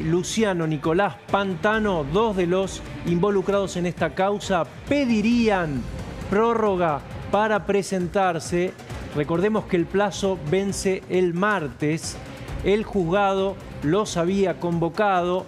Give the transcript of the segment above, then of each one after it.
Luciano Nicolás Pantano, dos de los involucrados en esta causa, pedirían prórroga para presentarse. Recordemos que el plazo vence el martes. El juzgado los había convocado,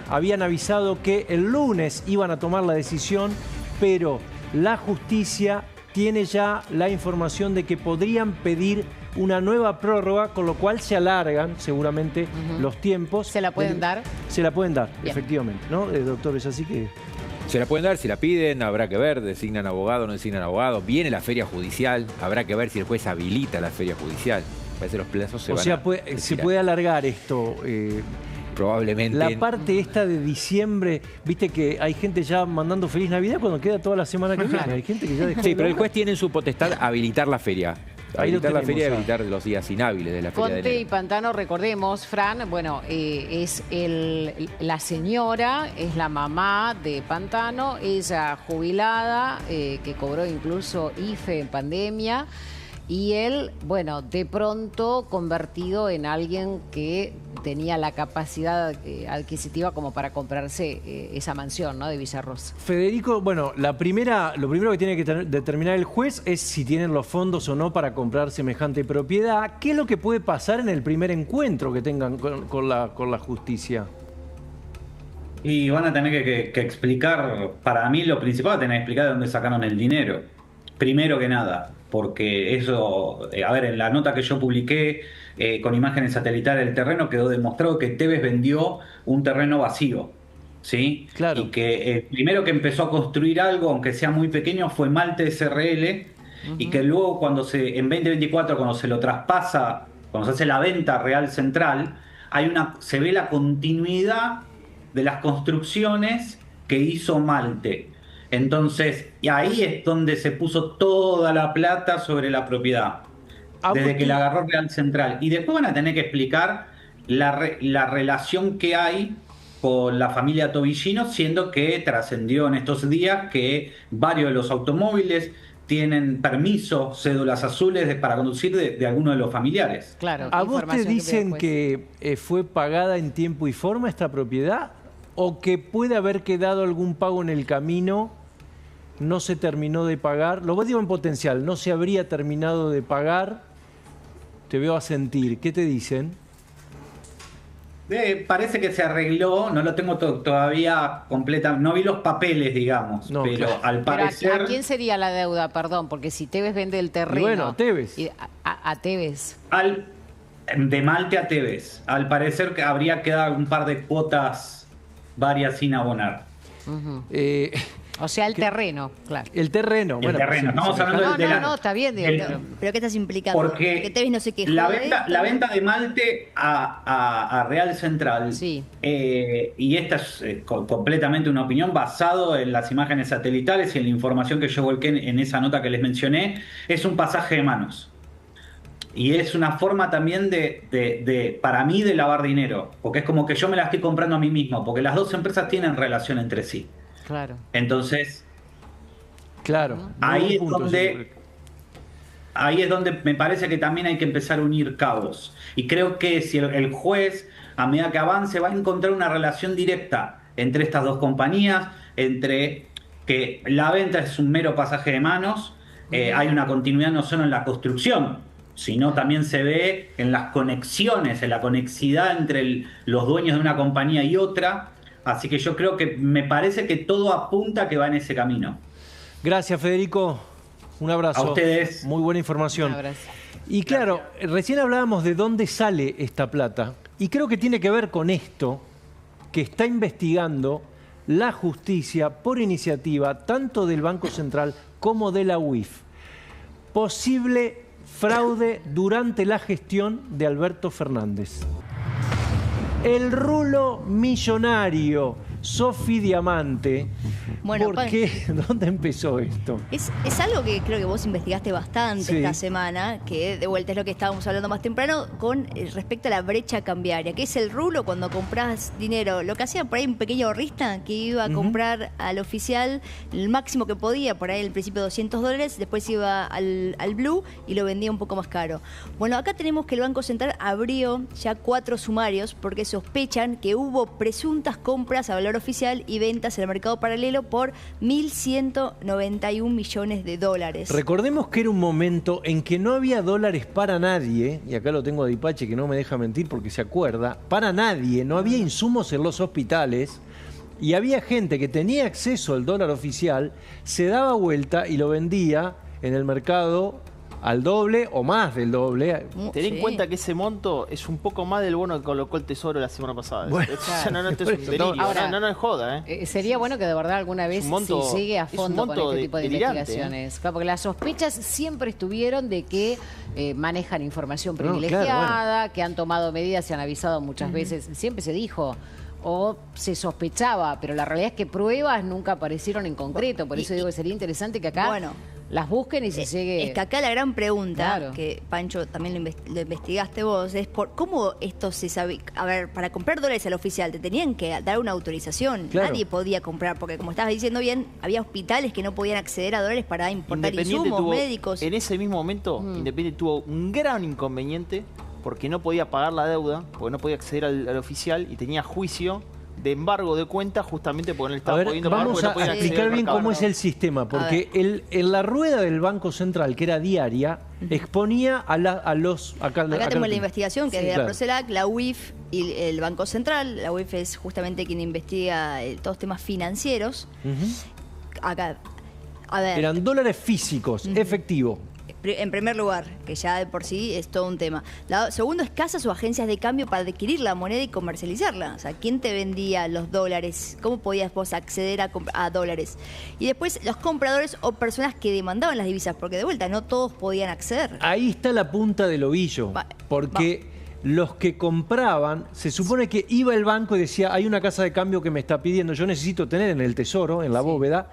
habían avisado que el lunes iban a tomar la decisión, pero la justicia tiene ya la información de que podrían pedir una nueva prórroga, con lo cual se alargan seguramente los tiempos. ¿Se la pueden dar? Se la pueden dar, bien, efectivamente, ¿no, doctor? Es así que... Se la pueden dar, si la piden, habrá que ver, designan abogado, no designan abogado. Viene la feria judicial, habrá que ver si el juez habilita la feria judicial. Parece que los plazos se van a... O sea, se puede alargar esto. Probablemente. La parte esta de diciembre, viste que hay gente ya mandando Feliz Navidad cuando queda toda la semana que viene. Hay gente que ya dejó. Sí, pero el juez tiene en su potestad habilitar la feria. Habilitar la feria y habilitar los días inhábiles de la feria de enero. Conte y Pantano, recordemos, Fran, bueno, es la señora, es la mamá de Pantano, ella jubilada, que cobró incluso IFE en pandemia, y él, bueno, de pronto convertido en alguien que tenía la capacidad adquisitiva como para comprarse esa mansión, ¿no?, de Villarrosa. Federico, bueno, lo primero que tiene que determinar el juez es si tienen los fondos o no para comprar semejante propiedad. ¿Qué es lo que puede pasar en el primer encuentro que tengan con la justicia? Y van a tener que explicar, para mí lo principal, tener que explicar de dónde sacaron el dinero. Primero que nada, porque eso, a ver, en la nota que yo publiqué con imágenes satelitales del terreno quedó demostrado que Tevez vendió un terreno vacío, ¿sí? Claro. Y que el primero que empezó a construir algo, aunque sea muy pequeño, fue Malte SRL, y que luego en 2024, cuando se lo traspasa, cuando se hace la venta Real Central, se ve la continuidad de las construcciones que hizo Malte. Entonces, y ahí es donde se puso toda la plata sobre la propiedad, desde que la agarró Real Central. Y después van a tener que explicar la relación que hay con la familia Tobillino, siendo que trascendió en estos días que varios de los automóviles tienen permiso, cédulas azules para conducir de algunos de los familiares. Claro. ¿A vos te dicen que fue pagada en tiempo y forma esta propiedad? ¿O que puede haber quedado algún pago en el camino, no se terminó de pagar? Lo digo en potencial, no se habría terminado de pagar. Te veo asentir. ¿Qué te dicen? Parece que se arregló, no lo tengo todavía completa, no vi los papeles, digamos, no, pero claro, al parecer... ¿A quién sería la deuda? Perdón, porque si Tevez vende el terreno... Y bueno, a Tevez. A Tevez. De Malte a Tevez. Al parecer que habría quedado un par de cuotas varias sin abonar. O sea, el terreno, claro. El terreno. El terreno. Estamos hablando No, está bien. ¿Pero qué estás implicando? Porque Tevez no se quejó la venta de Malte a Real Central, sí. Y esta es completamente una opinión basado en las imágenes satelitales y en la información que yo volqué en esa nota que les mencioné, es un pasaje de manos. Y es una forma también para mí, de lavar dinero. Porque es como que yo me la estoy comprando a mí mismo. Porque las dos empresas tienen relación entre sí. Claro. Entonces, claro, ahí es donde me parece que también hay que empezar a unir cabos. Y creo que si el juez, a medida que avance, va a encontrar una relación directa entre estas dos compañías, entre que la venta es un mero pasaje de manos, hay una continuidad no solo en la construcción, sino también se ve en las conexiones, en la conexidad entre los dueños de una compañía y otra. Así que yo creo que me parece que todo apunta a que va en ese camino. Gracias, Federico. Un abrazo. A ustedes. Muy buena información. Un abrazo. Y claro, recién hablábamos de dónde sale esta plata. Y creo que tiene que ver con esto que está investigando la justicia por iniciativa tanto del Banco Central como de la UIF. Posible fraude durante la gestión de Alberto Fernández. El rulo millonario Sofi Diamante. Bueno, ¿Por qué? ¿Dónde empezó esto? Es algo que creo que vos investigaste bastante Sí. esta semana, que de vuelta es lo que estábamos hablando más temprano, con respecto a la brecha cambiaria, que es el rulo cuando compras dinero. Lo que hacía por ahí un pequeño ahorrista que iba a comprar al oficial el máximo que podía, por ahí al principio $200, después iba al Blue y lo vendía un poco más caro. Bueno, acá tenemos que el Banco Central abrió ya 4 sumarios porque sospechan que hubo presuntas compras a valor oficial y ventas en el mercado paralelo por 1.191 millones de dólares. Recordemos que era un momento en que no había dólares para nadie, y acá lo tengo a Dipache que no me deja mentir porque se acuerda, para nadie, no había insumos en los hospitales y había gente que tenía acceso al dólar oficial, se daba vuelta y lo vendía en el mercado al doble o más del doble. Ten en Sí. cuenta que ese monto es un poco más del bono que colocó el Tesoro la semana pasada. Bueno, Esto es un delirio. Ahora, no es joda, ¿eh? Sería bueno que de verdad alguna vez Es un monto- se llegue a es un fondo con monto este tipo de delirante, investigaciones. Claro, porque las sospechas siempre estuvieron de que manejan información No, claro, privilegiada, que han tomado medidas, se han avisado muchas veces. Siempre se dijo o se sospechaba, pero la realidad es que pruebas nunca aparecieron en concreto. Por eso digo que sería interesante que acá Bueno. las busquen y se llegue... Es que acá la gran pregunta, Claro. que Pancho también lo investigaste vos, es por cómo esto se sabe. A ver, para comprar dólares al oficial te tenían que dar una autorización. Claro. Nadie podía comprar, porque como estabas diciendo bien, había hospitales que no podían acceder a dólares para importar Independiente insumos, tuvo, médicos. en ese mismo momento, Independiente tuvo un gran inconveniente porque no podía pagar la deuda, porque no podía acceder al oficial y tenía juicio de embargo de cuenta justamente porque no le A estaba ver, pudiendo pagar vamos porque no a podían acceder explicar al bien mercado. cómo es el sistema, porque en la rueda del Banco Central, que era diaria, exponía a los... Acá lo tenemos la tengo. investigación que Sí, es de claro. la Procelac, la UIF y el Banco Central. La UIF es justamente quien investiga todos temas financieros. Acá, a ver, Eran dólares físicos, efectivo. en primer lugar, que ya de por sí es todo un tema. Segundo es casas o agencias de cambio para adquirir la moneda y comercializarla. O sea, ¿quién te vendía los dólares? ¿Cómo podías vos acceder a dólares? Y después los compradores o personas que demandaban las divisas, porque de vuelta no todos podían acceder. Ahí está la punta del ovillo, porque los que compraban, se supone que iba el banco y decía, hay una casa de cambio que me está pidiendo, yo necesito tener en el tesoro, en la bóveda,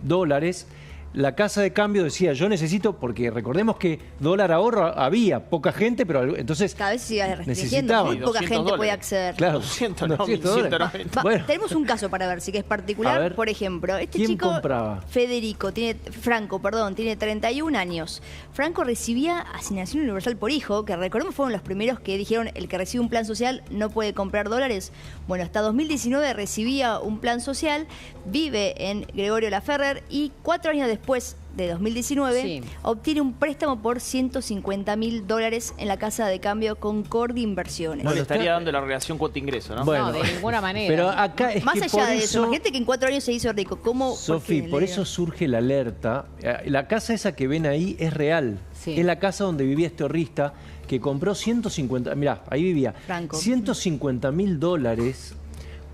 dólares. La casa de cambio decía, yo necesito, porque recordemos que dólar ahorro había, poca gente, pero entonces Cada vez se iba restringiendo, necesitaban. muy poca 200 gente podía dólares. acceder. Claro, 200, no, 200 dólares. 190. Bueno. Tenemos un caso para ver si que es A particular. ver, Por ejemplo, este ¿quién chico, compraba? Franco, tiene 31 años. Franco recibía asignación universal por hijo, que recordemos fueron los primeros que dijeron el que recibe un plan social no puede comprar dólares. Bueno, hasta 2019 recibía un plan social, vive en Gregorio Laferrer y 4 años después de 2019 Sí. obtiene un préstamo por $150.000 en la casa de cambio Concord Inversiones. No le Bueno, estaría está- dando la relación cuota-ingreso, ¿no? Bueno. No, de ninguna manera. Pero acá es Más que allá por de eso, eso... imagínate que en 4 años se hizo rico. ¿Cómo? Sofi, qué? por eso surge la alerta. La casa esa que ven ahí es real. Sí. Es la casa donde vivía este ahorrista que compró 150... Mirá, ahí vivía. Franco. $150.000.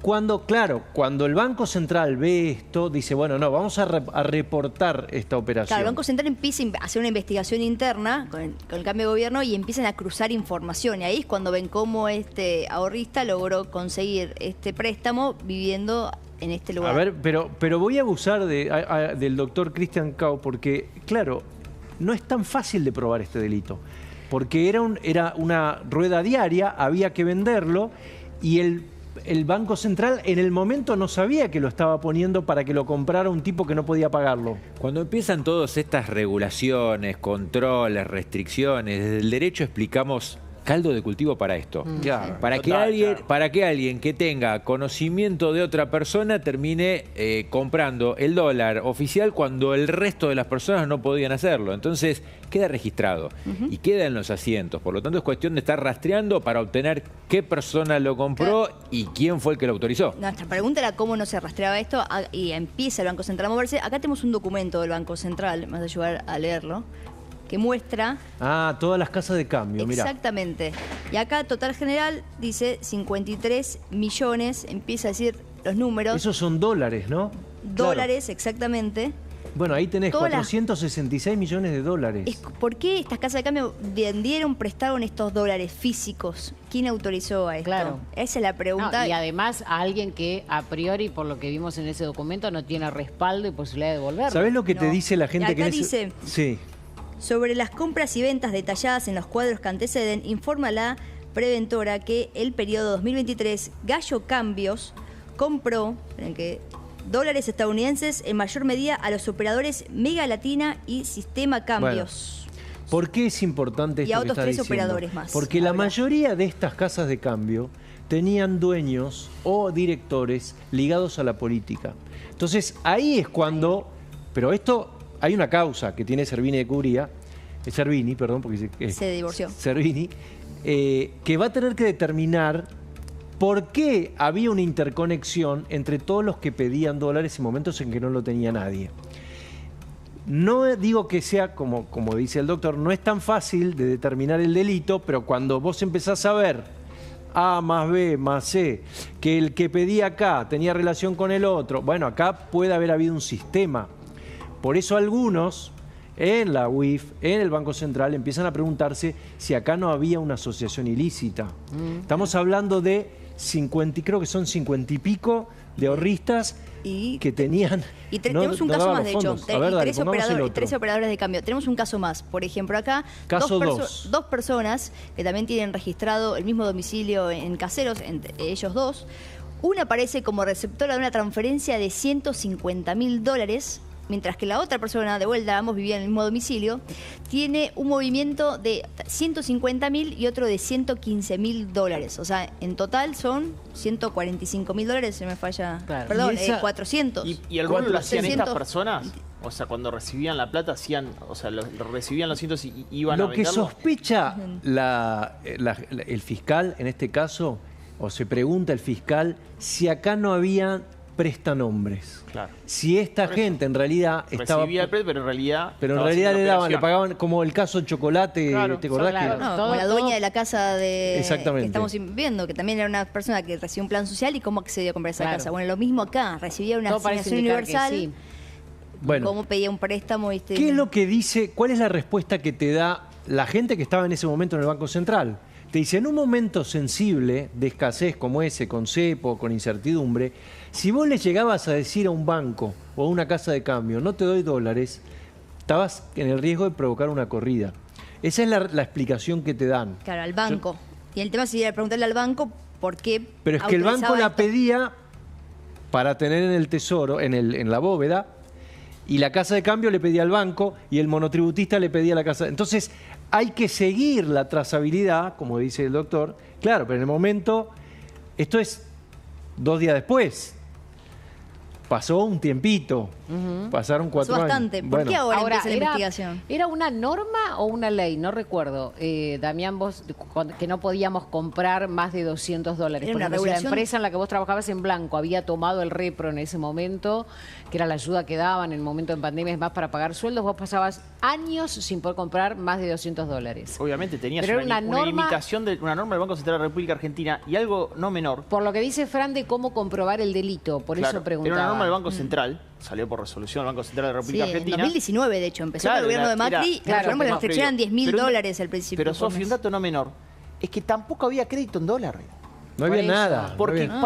Cuando el Banco Central ve esto, dice, bueno, no, vamos a reportar esta operación. Claro, el Banco Central empieza a hacer una investigación interna con el cambio de gobierno y empiezan a cruzar información. Y ahí es cuando ven cómo este ahorrista logró conseguir este préstamo viviendo en este lugar. A ver, pero voy a abusar del doctor Christian Kau porque, claro, no es tan fácil de probar este delito. Porque era una rueda diaria, había que venderlo y el Banco Central en el momento no sabía que lo estaba poniendo para que lo comprara un tipo que no podía pagarlo. Cuando empiezan todas estas regulaciones, controles, restricciones, desde el derecho explicamos caldo de cultivo para esto. Claro. Para que alguien que tenga conocimiento de otra persona termine comprando el dólar oficial cuando el resto de las personas no podían hacerlo. Entonces queda registrado y queda en los asientos. Por lo tanto es cuestión de estar rastreando para obtener qué persona lo compró y quién fue el que lo autorizó. Nuestra pregunta era cómo no se rastreaba esto y empieza el Banco Central a moverse. Acá tenemos un documento del Banco Central, me vas a ayudar a leerlo, que muestra Todas las casas de cambio, mirá. exactamente. Y acá total general dice 53 millones, empieza a decir los números. Esos son dólares, ¿no? Dólares, exactamente. Bueno, ahí tenés Todas las- 466 millones de dólares. ¿Por qué estas casas de cambio prestaron estos dólares físicos? ¿Quién autorizó a esto? Claro. Esa es la pregunta. No, y además a alguien que a priori, por lo que vimos en ese documento, no tiene respaldo y posibilidad de devolverlo. ¿Sabés lo que te No. dice la gente Acá que en ese- dice- Sí. Sobre las compras y ventas detalladas en los cuadros que anteceden, informa la preventora que el periodo 2023, Gallo Cambios compró dólares estadounidenses en mayor medida a los operadores Mega Latina y Sistema Cambios. ¿Por qué es importante esto Y a que otros está 3 diciendo? operadores más. Porque la Ahora. mayoría de estas casas de cambio tenían dueños o directores ligados a la política. Entonces, ahí es cuando... Pero esto, hay una causa que tiene Servini, perdón, porque Se divorció. Servini, que va a tener que determinar por qué había una interconexión entre todos los que pedían dólares en momentos en que no lo tenía nadie. No digo que sea, como dice el doctor, no es tan fácil de determinar el delito, pero cuando vos empezás a ver A más B más C, que el que pedía acá tenía relación con el otro, bueno, acá puede haber habido un sistema. Por eso algunos en la UIF, en el Banco Central, empiezan a preguntarse si acá no había una asociación ilícita. Estamos hablando de 50, creo que son 50 y pico de ahorristas Y que tenían... tenemos un no caso daban más, los de hecho. fondos. A ver, dale, pongamos el otro. 13 operadores de cambio. Tenemos un caso más. Por ejemplo, acá, Caso 2. dos personas que también tienen registrado el mismo domicilio en Caseros, entre ellos dos. Una aparece como receptora de una transferencia de $150.000, mientras que la otra persona, de vuelta, ambos vivían en el mismo domicilio, tiene un movimiento de $150.000 y otro de $115.000. O sea, en total son $145.000, se me falla. Claro. Perdón, Y esa- 400. ¿Y el rol lo hacían 400. estas personas? O sea, cuando recibían la plata, recibían los cientos y iban a Lo que venderlo. sospecha el fiscal, en este caso, o se pregunta el fiscal, si acá no había prestanombres. Claro. Si esta gente en realidad estaba... Recibía el precio, pero en realidad... Pero en estaba realidad haciendo le la daban, le operación. pagaban como el caso Chocolate, Claro, ¿te acordás? claro. que No, Todo- como la todo- dueña de la casa que Exactamente. estamos viendo, que también era una persona que recibió un plan social y cómo accedió a comprar esa Claro. casa. Bueno, lo mismo acá, recibía una Todo parece asignación indicar que universal, sí. Bueno, cómo pedía un préstamo. ¿Viste? ¿qué es lo que dice, cuál es la respuesta que te da la gente que estaba en ese momento en el Banco Central? Te dice, en un momento sensible de escasez como ese, con cepo, con incertidumbre, si vos le llegabas a decir a un banco o a una casa de cambio, no te doy dólares, estabas en el riesgo de provocar una corrida. Esa es la explicación que te dan. Claro, al banco. Y el tema sería preguntarle al banco por qué. Pero es que el banco autorizaba la esto. pedía para tener en el tesoro, en la bóveda, y la casa de cambio le pedía al banco y el monotributista le pedía a la casa. Entonces hay que seguir la trazabilidad, como dice el doctor. Claro, pero en el momento, esto es 2 días después. Pasó un tiempito, pasaron 4 Pasó años. bastante. ¿Por qué ahora empieza la era, investigación? ¿era una norma o una ley? No recuerdo. Damián, vos, que no podíamos comprar más de $200. Era Por una ejemplo, si la regulación. empresa en la que vos trabajabas en blanco había tomado el repro en ese momento, que era la ayuda que daban en el momento de pandemia, es más para pagar sueldos, vos pasabas años sin poder comprar más de $200. Obviamente tenías Pero era una una norma- limitación de una norma del Banco Central de la República Argentina y algo no menor. Por lo que dice Fran de cómo comprobar el delito, por Claro, eso preguntaba. era una norma del Banco Central, salió por resolución del Banco Central de la Sí, República en Argentina. 2019, de hecho, empezó Claro, con el gobierno de era- Macri. claro, Recordemos que la más restricción eran previo. $10.000 al principio. Pero por Sofi, mes. un dato no menor, es que tampoco había crédito en dólar. No había Por eso. nada. no Porque había-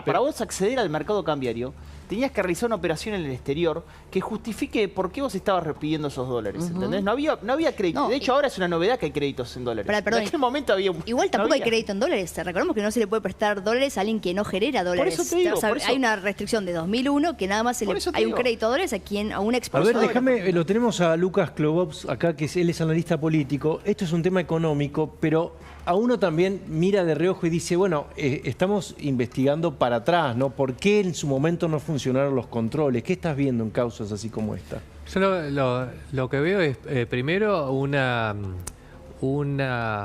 para vos acceder al mercado cambiario, tenías que realizar una operación en el exterior que justifique por qué vos estabas pidiendo esos dólares, ¿entendés? No había crédito. No, de hecho, ahora es una novedad que hay créditos en dólares. Pará, perdón. En aquel momento había Igual no tampoco hay había. crédito en dólares. Recordemos que no se le puede prestar dólares a alguien que no genera dólares. eso te digo, O sea, por eso- hay una restricción de 2001 que nada más Por eso te hay un digo. crédito a dólares a un A exportador. ver, déjame, lo tenemos a Lucas Klobops acá, que él es analista político. Esto es un tema económico, pero a uno también mira de reojo y dice, bueno, estamos investigando para atrás, ¿no? ¿Por qué en su momento no funcionaron los controles? ¿Qué estás viendo en causas así como esta? Yo lo que veo es, primero, una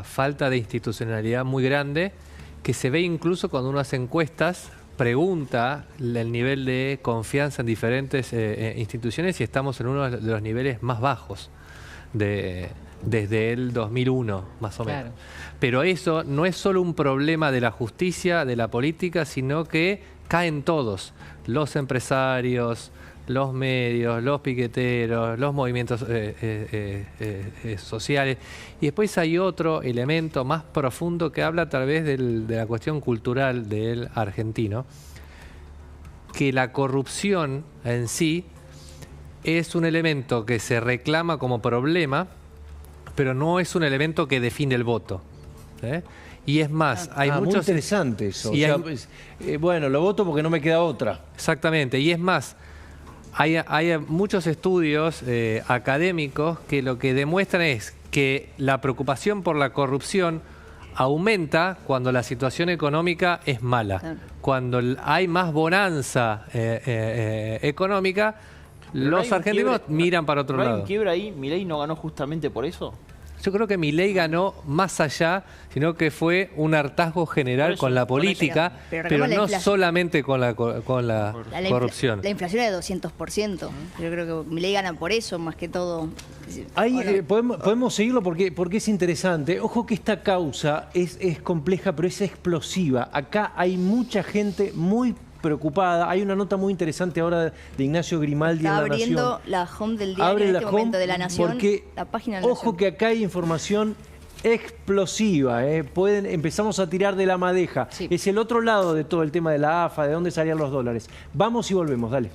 falta de institucionalidad muy grande, que se ve incluso cuando uno hace encuestas, pregunta el nivel de confianza en diferentes instituciones y estamos en uno de los niveles más bajos desde el 2001, más o menos. Claro. Pero eso no es solo un problema de la justicia, de la política, sino que caen todos, los empresarios, los medios, los piqueteros, los movimientos sociales. Y después hay otro elemento más profundo que habla a través de la cuestión cultural del argentino, que la corrupción en sí es un elemento que se reclama como problema, pero no es un elemento que define el voto. Y es más, hay muchos... Muy interesante eso. Y bueno, lo voto porque no me queda otra. Exactamente, y es más, hay muchos estudios académicos que lo que demuestran es que la preocupación por la corrupción aumenta cuando la situación económica es mala. Claro. Cuando hay más bonanza económica, los argentinos miran para otro ¿No hay lado. un quiebra ahí? ¿Milei no ganó justamente por eso? Yo creo que Milei ganó más allá, sino que fue un hartazgo general Por eso, con la con eso. política, Pero pero la no inflación. solamente con la corrupción. La inflación es de 200%. Yo creo que Milei gana por eso, más que todo. Ahí podemos seguirlo porque es interesante. Ojo que esta causa es compleja, pero es explosiva. Acá hay mucha gente muy preocupada. Hay una nota muy interesante ahora de Ignacio Grimaldi Está en La Nación. abriendo la home del diario Abre en la este home momento de La Nación. porque, La página de La ojo Nación. que acá hay información explosiva. Empezamos a tirar de la madeja. Sí. Es el otro lado de todo el tema de la AFA, de dónde salían los dólares. Vamos y volvemos, dale.